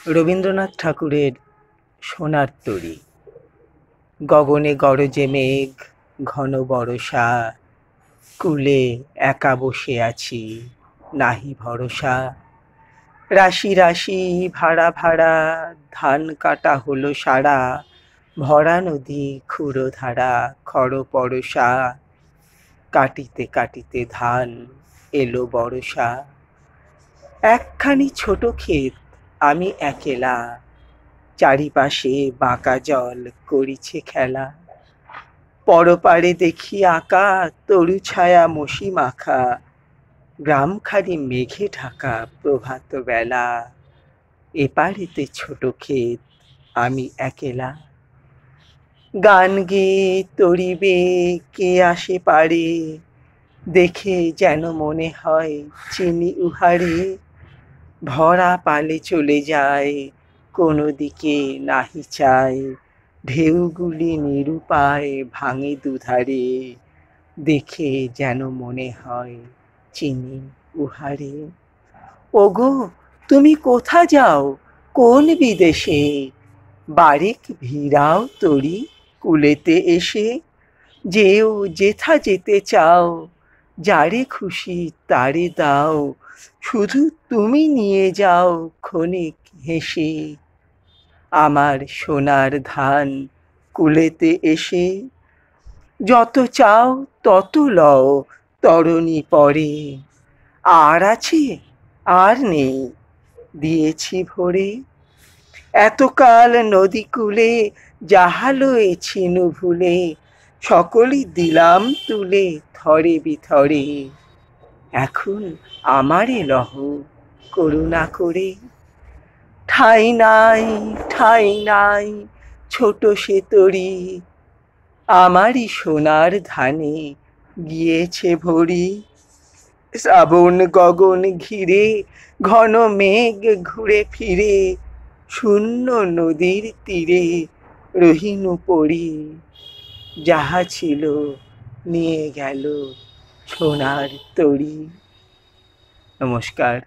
রবীন্দ্রনাথ ঠাকুরের সোনার তরী। গগনে গরজে মেঘ, ঘন বরষা, কূলে একা বসে আছি, নাহি ভরসা। রাশি রাশি ভাড়া ভাড়া, ধান কাটা হলো সারা, ভরা নদী ক্ষুরধারা, খড় পরশা। কাটিতে কাটিতে ধান এলো বরষা। একখানি ছোট ক্ষেত, আমি একেলা, চারিপাশে বাঁকা জল করিছে খেলা। পরপারে দেখি আঁকা তরু ছায়া মসি মাখা, গ্রামখানি মেঘে ঢাকা প্রভাত বেলা। এপারেতে ছোট ক্ষেত, আমি একেলা। গান গেয়ে তরিবে কে আসে পারে, দেখে যেন মনে হয় চিনি উহারে। ভরা পালে চলে যায়, কোনো দিকে নাহি চায়, ঢেউগুলি নিরুপায় ভাঙে দুধারে, দেখে যেন মনে হয় চিনি উহারে। ওগো, তুমি কোথা যাও, কোন বিদেশে? বারেক ভিড়াও তরি কূলেতে এসে। যেও যেথা যেতে চাও, যারে খুশি তারে দাও, শুধু তুমি নিয়ে যাও ক্ষণিক হেসে। আমার সোনার ধান কূলেতে এসে, যত চাও তত লও তরণী পরে। আর আছে, আর নেই, দিয়েছি ভরে। এতকাল নদী কূলে যাহা লয়েছি নু ভুলে, সকলই দিলাম তুলে থরে বিথরে। এখন আমারে লহ করুণা করে। ঠাঁই নাই, ঠাঁই নাই, ছোট সে তরী, আমারই সোনার ধানে গিয়েছে ভরি। শ্রাবণ গগন ঘিরে, ঘন মেঘ ঘুরে ফিরে, শূন্য নদীর তীরে রহিনু পড়ি। যাহা ছিল নিয়ে গেল সোনার তরী। নমস্কার।